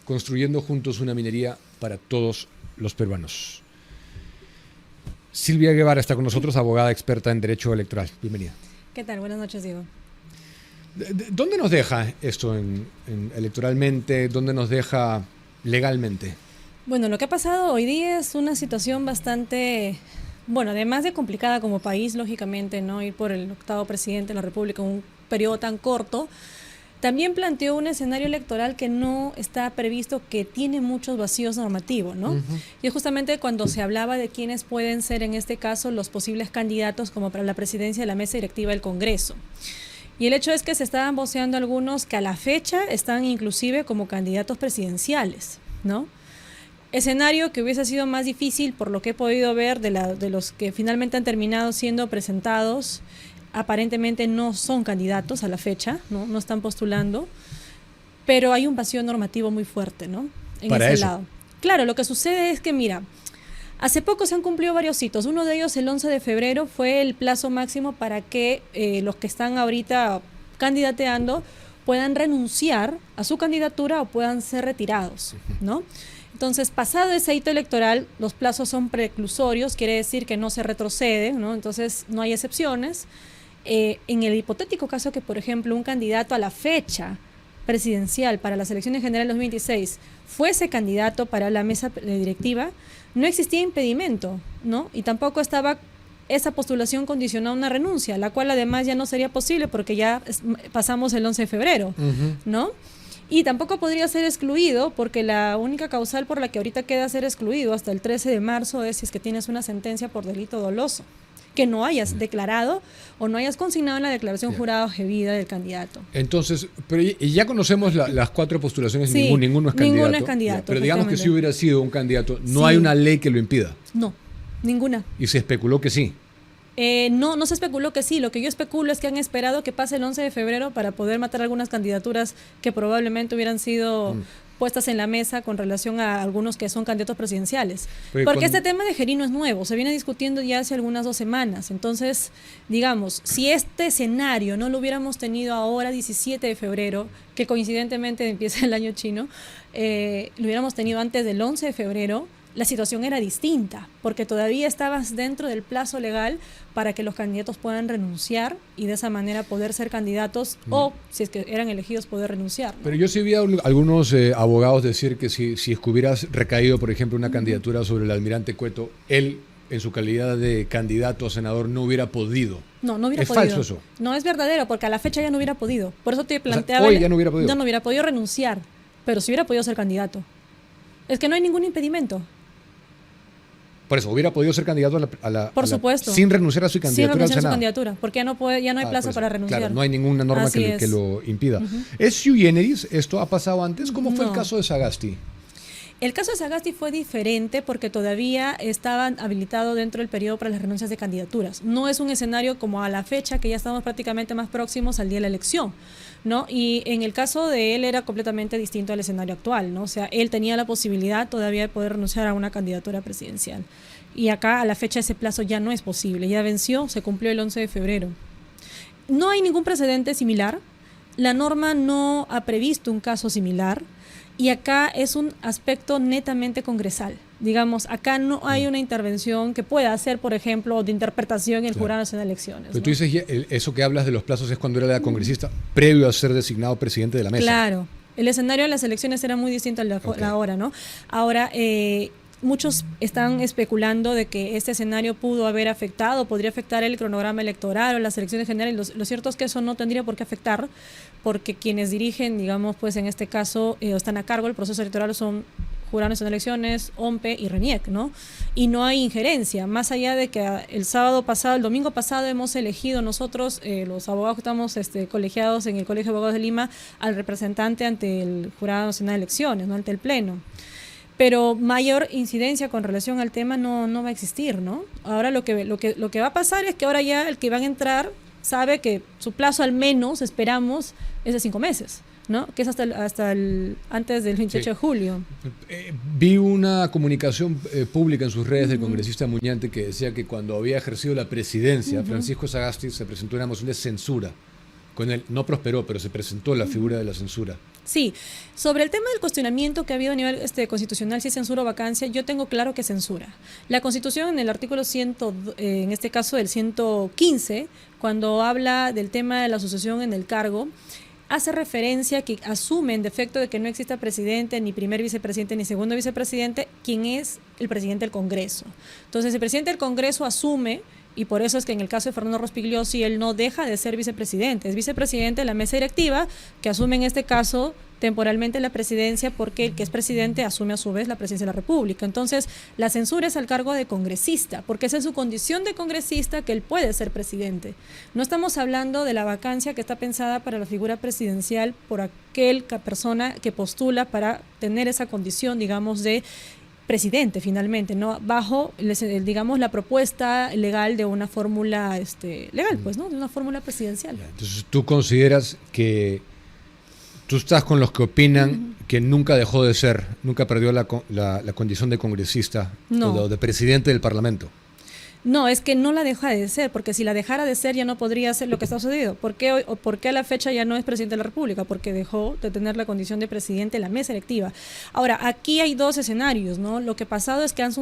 construyendo juntos una minería para todos los peruanos. Silvia Guevara está con nosotros, abogada experta en Derecho Electoral. Bienvenida. ¿Qué tal? Buenas noches, Diego. ¿Dónde nos deja esto electoralmente? ¿Dónde nos deja legalmente? Bueno, lo que ha pasado hoy día es una situación bastante, bueno, además de complicada como país, lógicamente, ¿no? Ir por el octavo presidente de la República en un periodo tan corto, también planteó un escenario electoral que no está previsto, que tiene muchos vacíos normativos, ¿no? Y es justamente cuando se hablaba de quiénes pueden ser, en este caso, los posibles candidatos como para la presidencia de la mesa directiva del Congreso. Y el hecho es que se estaban voceando algunos que a la fecha están inclusive como candidatos presidenciales, ¿no? Escenario que hubiese sido más difícil, por lo que he podido ver, de los que finalmente han terminado siendo presentados. Aparentemente no son candidatos a la fecha, no están postulando, pero hay un vacío normativo muy fuerte, ¿no? En para ese eso. lado. Claro, lo que sucede es que, mira, hace poco se han cumplido varios hitos. Uno de ellos, el 11 de febrero, fue el plazo máximo para que los que están ahorita candidateando puedan renunciar a su candidatura o puedan ser retirados, ¿no? Entonces, pasado ese hito electoral, los plazos son preclusorios, quiere decir que no se retrocede, ¿no? Entonces, no hay excepciones. En el hipotético caso que, por ejemplo, un candidato a la fecha presidencial para las elecciones generales 2026 fuese candidato para la mesa directiva, no existía impedimento, ¿no? Y tampoco estaba esa postulación condicionada a una renuncia, la cual además ya no sería posible porque ya pasamos el 11 de febrero, ¿no? Y tampoco podría ser excluido porque la única causal por la que ahorita queda ser excluido hasta el 13 de marzo es si es que tienes una sentencia por delito doloso, que no hayas declarado o no hayas consignado en la declaración jurada o debida del candidato. Entonces, pero ya conocemos las 4 postulaciones, Sí, ninguno es candidato. ninguno es candidato, Pero digamos que si hubiera sido un candidato, no hay una ley que lo impida. No, ninguna. Y se especuló que sí. No se especuló que sí. Lo que yo especulo es que han esperado que pase el 11 de febrero para poder matar algunas candidaturas que probablemente hubieran sido puestas en la mesa con relación a algunos que son candidatos presidenciales. Porque este tema de Gerí no es nuevo, se viene discutiendo ya hace algunas 2 semanas. Entonces, digamos, si este escenario no lo hubiéramos tenido ahora, 17 de febrero, que coincidentemente empieza el año chino, lo hubiéramos tenido antes del 11 de febrero, la situación era distinta, porque todavía estabas dentro del plazo legal para que los candidatos puedan renunciar y de esa manera poder ser candidatos o, si es que eran elegidos, poder renunciar, ¿no? Pero yo sí vi a algunos abogados decir que si es que hubieras recaído, por ejemplo, una candidatura sobre el almirante Cueto, él, en su calidad de candidato a senador, no hubiera podido. No hubiera podido. ¿Es falso eso? No, es verdadero, porque a la fecha ya no hubiera podido. Por eso te planteaba... O sea, hoy ya no hubiera podido. No hubiera podido renunciar, pero sí hubiera podido ser candidato. Es que no hay ningún impedimento. Por eso, hubiera podido ser candidato por supuesto. Sin renunciar a su candidatura al Senado. Sin renunciar a su candidatura, porque ya no hay plazo para renunciar. Claro, no hay ninguna norma que lo impida. ¿Es sui generis? ¿Esto ha pasado antes? ¿Cómo fue el caso de Sagasti? El caso de Sagasti fue diferente porque todavía estaban habilitados dentro del periodo para las renuncias de candidaturas. No es un escenario como a la fecha, que ya estamos prácticamente más próximos al día de la elección, ¿no? Y en el caso de él era completamente distinto al escenario actual, ¿no? O sea, él tenía la posibilidad todavía de poder renunciar a una candidatura presidencial. Y acá a la fecha ese plazo ya no es posible, ya venció, se cumplió el 11 de febrero. No hay ningún precedente similar, la norma no ha previsto un caso similar. Y acá es un aspecto netamente congresal. Digamos, acá no hay una intervención que pueda hacer, por ejemplo, de interpretación en el Jurado Nacional de Elecciones. Pero tú dices, eso que hablas de los plazos es cuando era la congresista, previo a ser designado presidente de la mesa. Claro, el escenario de las elecciones era muy distinto al de ahora, ¿no? Ahora, muchos están especulando de que este escenario pudo haber afectado, podría afectar el cronograma electoral o las elecciones generales. Lo cierto es que eso no tendría por qué afectar, porque quienes dirigen, digamos, pues en este caso, están a cargo del proceso electoral son Jurado Nacional de Elecciones, OMPE y RENIEC, ¿no? Y no hay injerencia, más allá de que el domingo pasado hemos elegido nosotros, los abogados que estamos colegiados en el Colegio de Abogados de Lima, al representante ante el Jurado Nacional de Elecciones, ¿no? Ante el Pleno. Pero mayor incidencia con relación al tema no va a existir, ¿no? Ahora lo que va a pasar es que ahora ya el que van a entrar sabe que su plazo al menos, esperamos, es de 5 meses, ¿no? Que es hasta antes del 28 de julio. Vi una comunicación pública en sus redes del congresista Muñante que decía que cuando había ejercido la presidencia, Francisco Sagasti se presentó una moción de censura. Con él no prosperó, pero se presentó la figura de la censura. Sí, sobre el tema del cuestionamiento que ha habido a nivel constitucional, si es censura o vacancia, yo tengo claro que censura. La Constitución en el artículo 100, en este caso del 115, cuando habla del tema de la sucesión en el cargo, hace referencia que asume en defecto de que no exista presidente, ni primer vicepresidente, ni segundo vicepresidente, quien es el presidente del Congreso. Entonces, el presidente del Congreso asume, y por eso es que en el caso de Fernando Rospigliosi, él no deja de ser vicepresidente, es vicepresidente de la mesa directiva, que asume en este caso temporalmente la presidencia, porque el que es presidente asume a su vez la presidencia de la República. Entonces, la censura es al cargo de congresista, porque esa es su condición de congresista, que él puede ser presidente. No estamos hablando de la vacancia que está pensada para la figura presidencial por aquel persona que postula para tener esa condición, digamos, de presidente finalmente, ¿no? Bajo, digamos, la propuesta legal de una fórmula legal, pues, ¿no? De una fórmula presidencial. Entonces, ¿tú consideras que tú estás con los que opinan que nunca dejó de ser, nunca perdió la condición de congresista o de presidente del Parlamento? No, es que no la deja de ser, porque si la dejara de ser ya no podría ser lo que está sucediendo. ¿Por qué hoy, o por qué a la fecha ya no es presidente de la República? Porque dejó de tener la condición de presidente de la mesa electiva. Ahora, aquí hay dos escenarios, ¿no? Lo que ha pasado es que han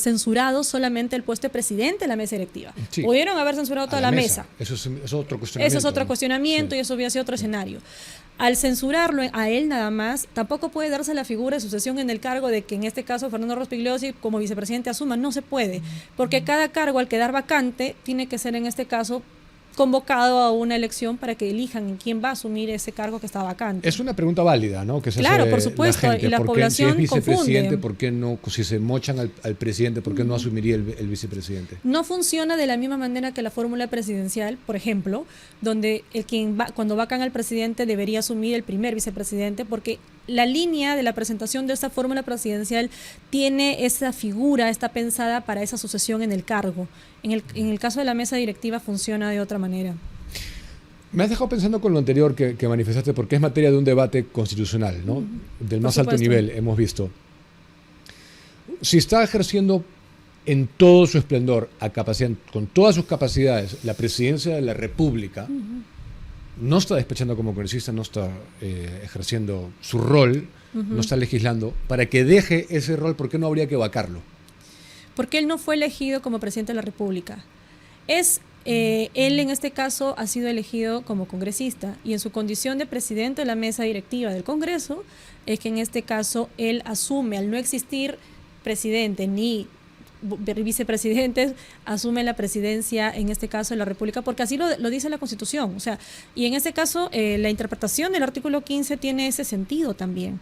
censurado solamente el puesto de presidente de la mesa electiva. Sí. Pudieron haber censurado toda la mesa. Eso es otro cuestionamiento. Eso es otro cuestionamiento, sí. Y eso hubiera sido otro escenario. Al censurarlo a él nada más, tampoco puede darse la figura de sucesión en el cargo de que en este caso Fernando Rospigliosi como vicepresidente asuma. No se puede, porque cada cargo al quedar vacante tiene que ser en este caso convocado a una elección para que elijan quién va a asumir ese cargo que está vacante. Es una pregunta válida, ¿no? Que se claro, hace por supuesto, la gente. Y la población si es vicepresidente, confunde. ¿por qué no? Si se mochan al presidente, ¿por qué no asumiría el vicepresidente? No funciona de la misma manera que la fórmula presidencial, por ejemplo, donde cuando vacan al presidente debería asumir el primer vicepresidente, porque la línea de la presentación de esta fórmula presidencial tiene esa figura, está pensada para esa sucesión en el cargo. En el caso de la mesa directiva funciona de otra manera. Me has dejado pensando con lo anterior que manifestaste, porque es materia de un debate constitucional, ¿no? Del más alto nivel, hemos visto. Si está ejerciendo en todo su esplendor, con todas sus capacidades, la presidencia de la República, no está despechando como congresista, no está ejerciendo su rol, no está legislando, para que deje ese rol, ¿por qué no habría que vacarlo? Porque él no fue elegido como presidente de la República. Él en este caso ha sido elegido como congresista, y en su condición de presidente de la mesa directiva del Congreso es que en este caso él asume, al no existir presidente ni vicepresidentes, asume la presidencia en este caso de la República, porque así lo dice la Constitución. O sea, y en este caso la interpretación del artículo 15 tiene ese sentido también,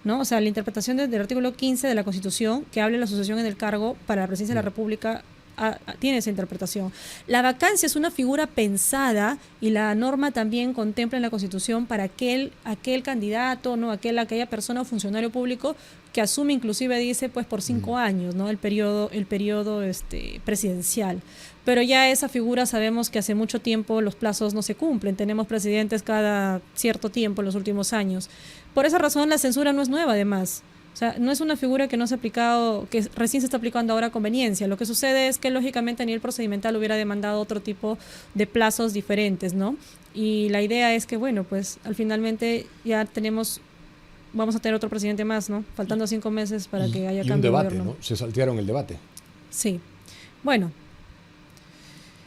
¿no? O sea, la interpretación del artículo 15 de la Constitución, que habla de la sucesión en el cargo para la presidencia de la República, tiene esa interpretación. La vacancia es una figura pensada, y la norma también contempla en la Constitución para aquel candidato, ¿no? Aquella persona o funcionario público que asume, inclusive dice, pues por 5 años, ¿no? El periodo presidencial. Pero ya esa figura sabemos que hace mucho tiempo los plazos no se cumplen. Tenemos presidentes cada cierto tiempo en los últimos años. Por esa razón la censura no es nueva, además. O sea, no es una figura que no se ha aplicado, que recién se está aplicando ahora a conveniencia. Lo que sucede es que lógicamente a nivel procedimental hubiera demandado otro tipo de plazos diferentes, ¿no? Y la idea es que, bueno, pues al finalmente ya vamos a tener otro presidente más, ¿no? Faltando 5 meses para que haya cambio de gobierno. Y un debate, ¿no? Se saltearon el debate. Sí. Bueno,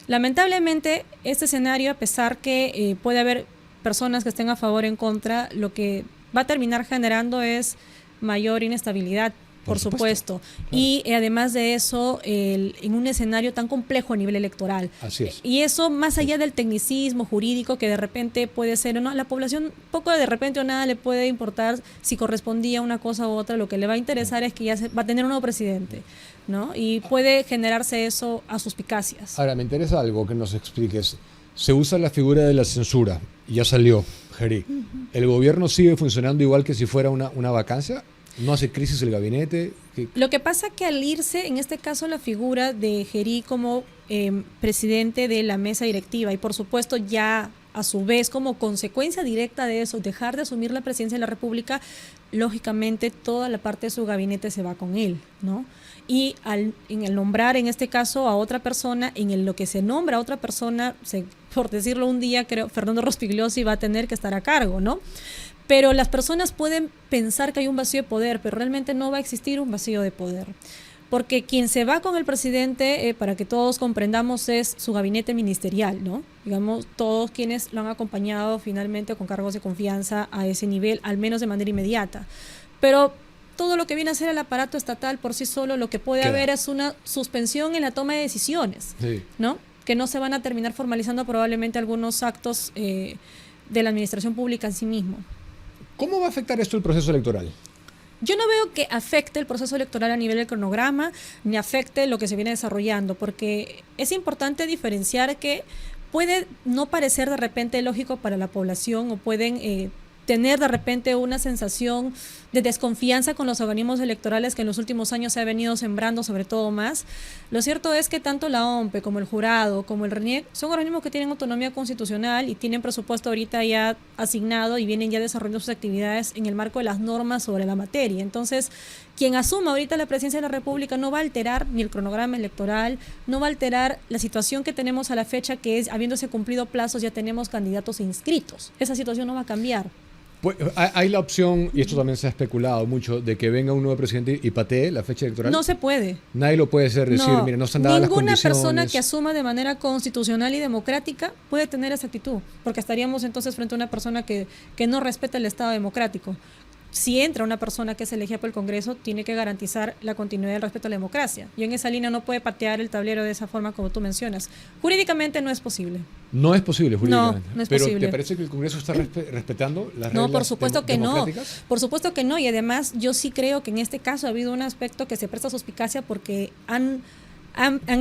lamentablemente este escenario, a pesar que puede haber personas que estén a favor o en contra, lo que va a terminar generando es mayor inestabilidad, por supuesto. Claro. Y además de eso, en un escenario tan complejo a nivel electoral. Así es. Y eso, más allá del tecnicismo jurídico que de repente puede ser o no, a la población poco de repente o nada le puede importar si correspondía una cosa u otra. Lo que le va a interesar es que ya va a tener un nuevo presidente, ¿no? Y puede generarse eso a suspicacias. Ahora, me interesa algo que nos expliques. Se usa la figura de la censura, ya salió, Gerí. ¿El gobierno sigue funcionando igual que si fuera una vacancia? ¿No hace crisis el gabinete? Lo que pasa que al irse, en este caso, la figura de Gerí como presidente de la mesa directiva, y por supuesto ya a su vez como consecuencia directa de eso, dejar de asumir la presidencia de la República, lógicamente toda la parte de su gabinete se va con él, ¿no? Y en el nombrar en este caso a otra persona, lo que se nombra a otra persona, por decirlo un día, creo, Fernando Rospigliosi va a tener que estar a cargo, ¿no? Pero las personas pueden pensar que hay un vacío de poder, pero realmente no va a existir un vacío de poder. Porque quien se va con el presidente, para que todos comprendamos, es su gabinete ministerial, ¿no? Digamos, todos quienes lo han acompañado finalmente con cargos de confianza a ese nivel, al menos de manera inmediata. Pero todo lo que viene a ser el aparato estatal por sí solo, lo que puede haber es una suspensión en la toma de decisiones, ¿no? Que no se van a terminar formalizando probablemente algunos actos de la administración pública en sí mismo. ¿Cómo va a afectar esto el proceso electoral? Yo no veo que afecte el proceso electoral a nivel del cronograma, ni afecte lo que se viene desarrollando, porque es importante diferenciar que puede no parecer de repente lógico para la población o pueden tener de repente una sensación de desconfianza con los organismos electorales que en los últimos años se ha venido sembrando, sobre todo más. Lo cierto es que tanto la OMPE como el jurado, como el RENIEC, son organismos que tienen autonomía constitucional y tienen presupuesto ahorita ya asignado y vienen ya desarrollando sus actividades en el marco de las normas sobre la materia. Entonces, quien asuma ahorita la presidencia de la República no va a alterar ni el cronograma electoral, no va a alterar la situación que tenemos a la fecha, que es, habiéndose cumplido plazos, ya tenemos candidatos inscritos. Esa situación no va a cambiar. Pues, hay la opción, y esto también se ha especulado mucho, de que venga un nuevo presidente y patee la fecha electoral. No se puede. Nadie lo puede hacer, decir, mire, no están dadas las condiciones. Ninguna persona que asuma de manera constitucional y democrática puede tener esa actitud, porque estaríamos entonces frente a una persona que no respeta el Estado democrático. Si entra una persona que es elegida por el Congreso, tiene que garantizar la continuidad del respeto a la democracia. Y en esa línea no puede patear el tablero de esa forma como tú mencionas. Jurídicamente no es posible. No es posible jurídicamente. No es ¿Pero posible. ¿Te parece que el Congreso está respetando las reglas No, por supuesto que no. democráticas? Por supuesto que no. Y además yo sí creo que en este caso ha habido un aspecto que se presta a suspicacia porque han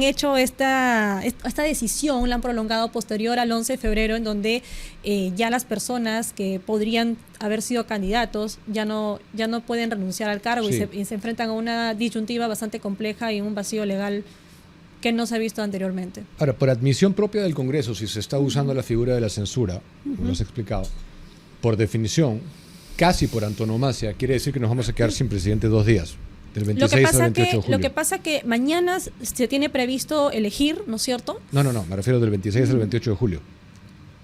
hecho esta decisión, la han prolongado posterior al 11 de febrero, en donde ya las personas que podrían haber sido candidatos ya no pueden renunciar al cargo y se enfrentan a una disyuntiva bastante compleja y un vacío legal que no se ha visto anteriormente. Ahora, por admisión propia del Congreso, si se está usando la figura de la censura, como lo has explicado, por definición, casi por antonomasia, quiere decir que nos vamos a quedar sin presidente 2 días. Del 26 al 28 de julio. Lo que pasa que mañana se tiene previsto elegir, ¿no es cierto? No, me refiero del 26 al 28 de julio.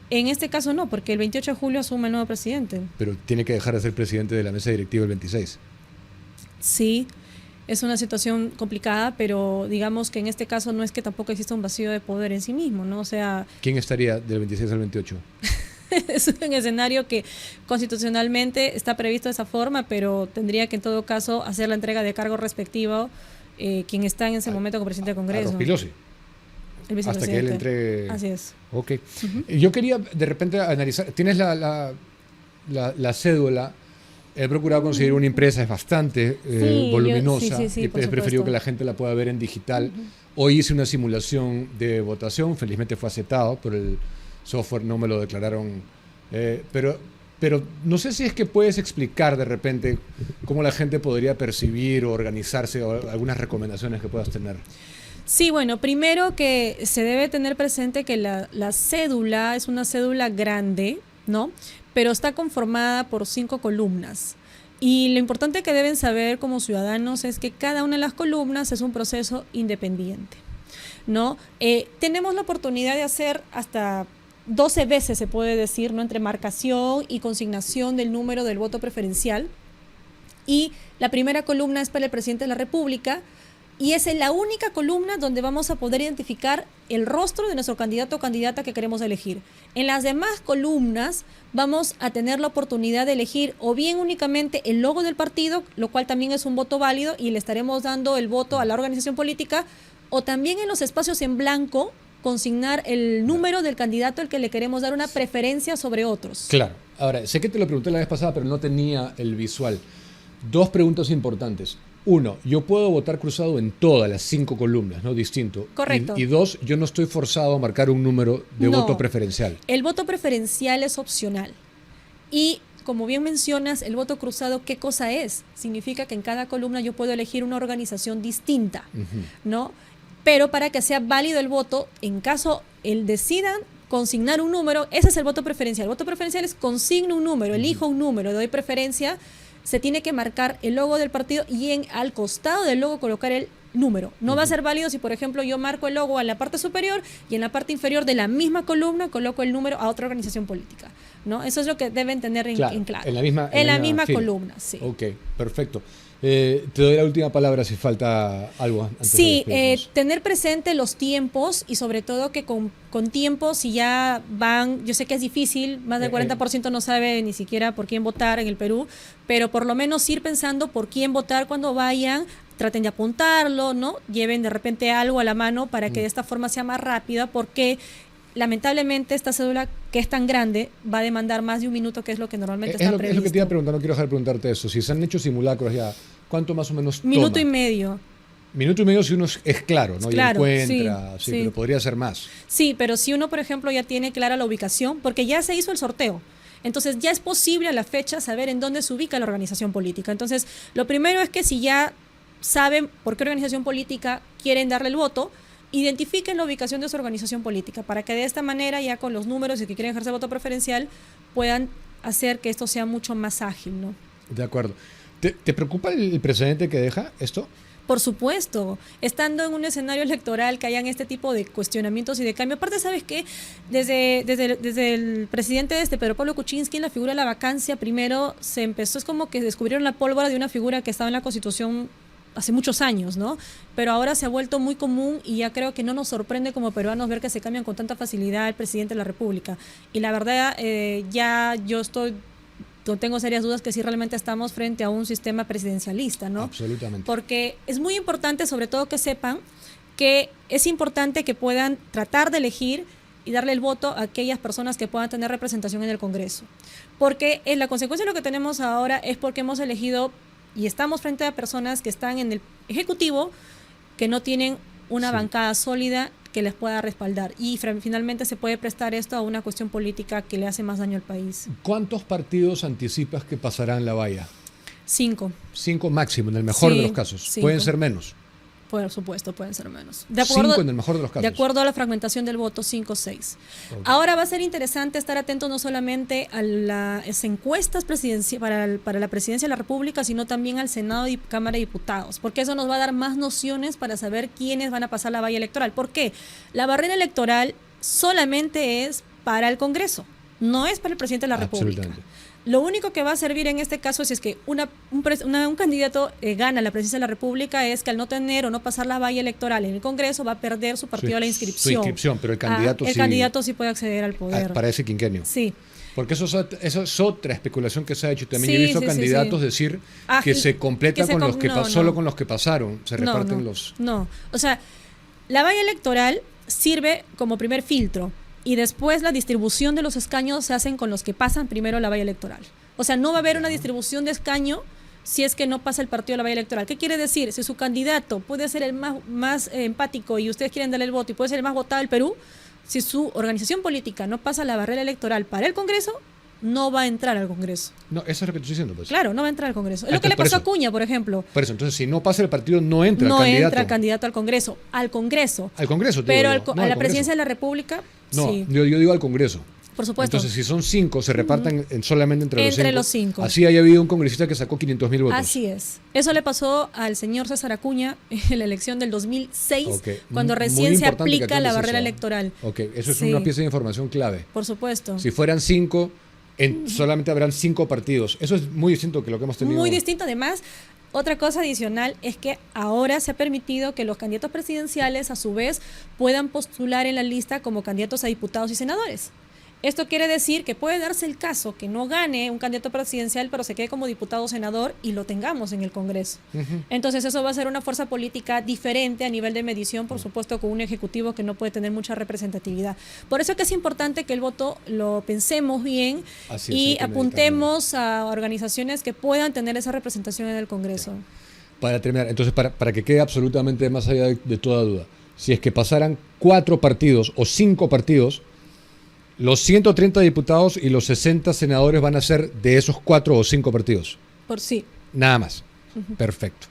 En este caso no, porque el 28 de julio asume el nuevo presidente. Pero tiene que dejar de ser presidente de la mesa directiva el 26. Sí, es una situación complicada, pero digamos que en este caso no es que tampoco exista un vacío de poder en sí mismo, ¿no? O sea... ¿Quién estaría del 26 al 28? Es un escenario que constitucionalmente está previsto de esa forma, pero tendría que en todo caso hacer la entrega de cargo respectivo quien está en ese momento como presidente del Congreso. A Rospigliosi. El vicepresidente. Hasta que él entregue... Así es. Ok. Yo quería de repente analizar... Tienes la cédula. He procurado conseguir una impresa, es bastante voluminosa, y es preferido que la gente la pueda ver en digital. Hoy hice una simulación de votación, felizmente fue aceptado por el software, no me lo declararon, pero no sé si es que puedes explicar de repente cómo la gente podría percibir o organizarse, o algunas recomendaciones que puedas tener. Sí, bueno, primero que se debe tener presente que la cédula es una cédula grande, ¿no? Pero está conformada por 5 columnas. Y lo importante que deben saber como ciudadanos es que cada una de las columnas es un proceso independiente, ¿no? Tenemos la oportunidad de hacer hasta 12 veces, se puede decir, ¿no? Entre marcación y consignación del número del voto preferencial. Y la primera columna es para el presidente de la República, y es la única columna donde vamos a poder identificar el rostro de nuestro candidato o candidata que queremos elegir. En las demás columnas vamos a tener la oportunidad de elegir o bien únicamente el logo del partido, lo cual también es un voto válido y le estaremos dando el voto a la organización política, o también en los espacios en blanco consignar el número del candidato al que le queremos dar una preferencia sobre otros. Claro. Ahora, sé que te lo pregunté la vez pasada, pero no tenía el visual. 2 preguntas importantes. 1, yo puedo votar cruzado en todas las 5 columnas, ¿no? Distinto. Correcto. Y 2, yo no estoy forzado a marcar un número de voto preferencial. El voto preferencial es opcional. Y como bien mencionas, el voto cruzado, ¿qué cosa es? Significa que en cada columna yo puedo elegir una organización distinta, ¿no? Pero para que sea válido el voto, en caso él decidan consignar un número, ese es el voto preferencial. El voto preferencial es consigno un número, elijo un número, doy preferencia. Se tiene que marcar el logo del partido y al costado del logo colocar el número. No va a ser válido si, por ejemplo, yo marco el logo en la parte superior y en la parte inferior de la misma columna coloco el número a otra organización política. ¿no? Eso es lo que deben tener en claro. En la misma columna, sí. Ok, perfecto. Te doy la última palabra si falta algo antes. Sí, tener presente los tiempos y sobre todo que con tiempo, si ya van, yo sé que es difícil, más del 40% no sabe ni siquiera por quién votar en el Perú, pero por lo menos ir pensando por quién votar cuando vayan, traten de apuntarlo, ¿no? Lleven de repente algo a la mano para que de esta forma sea más rápida, porque lamentablemente esta cédula que es tan grande va a demandar más de un minuto, que es lo que normalmente está previsto. Es lo que te iba a preguntar, no quiero dejar de preguntarte eso. Si se han hecho simulacros ya, ¿cuánto más o menos toma? Minuto y medio. Minuto y medio si uno es claro, ¿no? Claro, y encuentra, sí, pero podría ser más. Sí, pero si uno, por ejemplo, ya tiene clara la ubicación, porque ya se hizo el sorteo. Entonces ya es posible a la fecha saber en dónde se ubica la organización política. Entonces, lo primero es que si ya saben por qué organización política quieren darle el voto, identifiquen la ubicación de su organización política para que de esta manera, ya con los números y que quieren ejercer voto preferencial, puedan hacer que esto sea mucho más ágil, ¿no? De acuerdo. ¿Te preocupa el precedente que deja esto? Por supuesto, estando en un escenario electoral que hayan este tipo de cuestionamientos y de cambio. Aparte, ¿sabes qué? Desde el presidente Pedro Pablo Kuczynski, en la figura de la vacancia, primero se empezó, es como que descubrieron la pólvora de una figura que estaba en la Constitución hace muchos años, ¿no? Pero ahora se ha vuelto muy común y ya creo que no nos sorprende como peruanos ver que se cambian con tanta facilidad el presidente de la República. Y la verdad, ya yo tengo serias dudas que sí realmente estamos frente a un sistema presidencialista, ¿no? Absolutamente. Porque es muy importante, sobre todo, que sepan que es importante que puedan tratar de elegir y darle el voto a aquellas personas que puedan tener representación en el Congreso. Porque la consecuencia de lo que tenemos ahora es porque hemos elegido y estamos frente a personas que están en el Ejecutivo que no tienen una bancada sólida que les pueda respaldar. Y finalmente se puede prestar esto a una cuestión política que le hace más daño al país. ¿Cuántos partidos anticipas que pasarán la valla? 5. 5 máximo, en el mejor de los casos. 5. ¿Pueden ser menos? Por supuesto, pueden ser menos. 5 en el mejor de los casos. De acuerdo a la fragmentación del voto, 5 o 6. Okay. Ahora va a ser interesante estar atentos no solamente a las encuestas para la presidencia de la República, sino también al Senado y Cámara de Diputados, porque eso nos va a dar más nociones para saber quiénes van a pasar la valla electoral. ¿Por qué? La barrera electoral solamente es para el Congreso, no es para el presidente de la República. Lo único que va a servir en este caso, si es que un candidato gana la presidencia de la República, es que al no tener o no pasar la valla electoral en el Congreso va a perder su partido a la inscripción. Su inscripción, pero el candidato el candidato sí puede acceder al poder. Para ese quinquenio. Sí. Porque eso es otra especulación que se ha hecho. También he visto candidatos decir que se completa con los que solo con los que pasaron. Se reparten los... No, o sea, la valla electoral sirve como primer filtro. Y después la distribución de los escaños se hacen con los que pasan primero la valla electoral. O sea, no va a haber una distribución de escaño si es que no pasa el partido a la valla electoral. ¿Qué quiere decir? Si su candidato puede ser el más empático y ustedes quieren darle el voto y puede ser el más votado del Perú, si su organización política no pasa la barrera electoral para el Congreso, no va a entrar al Congreso. No, eso es lo que estoy diciendo. Pues. Claro, no va a entrar al Congreso. Es lo que le pasó a Acuña, por ejemplo. Por eso, entonces, si no pasa el partido, no entra el candidato. No entra el candidato al Congreso. Al Congreso. Al Congreso, pero a la presidencia de la República, no, sí. Yo digo al Congreso. Por supuesto. Entonces, si son 5, se repartan solamente entre los 5. 5. Así haya habido un congresista que sacó 500,000 votos. Así es. Eso le pasó al señor César Acuña en la elección del 2006, cuando recién se aplica la barrera electoral. Eso es una pieza de información clave. Por supuesto. Si fueran 5, solamente habrán 5 partidos. Eso es muy distinto que lo que hemos tenido. Muy distinto. Además, otra cosa adicional es que ahora se ha permitido que los candidatos presidenciales, a su vez, puedan postular en la lista como candidatos a diputados y senadores. Esto quiere decir que puede darse el caso que no gane un candidato presidencial, pero se quede como diputado o senador y lo tengamos en el Congreso. Entonces eso va a ser una fuerza política diferente a nivel de medición, por supuesto, con un ejecutivo que no puede tener mucha representatividad. Por eso que es importante que el voto lo pensemos bien y apuntemos a organizaciones que puedan tener esa representación en el Congreso. Para terminar, entonces para que quede absolutamente más allá de toda duda, si es que pasaran 4 partidos o 5 partidos, los 130 diputados y los 60 senadores van a ser de esos 4 o 5 partidos. Por sí. Nada más. Perfecto.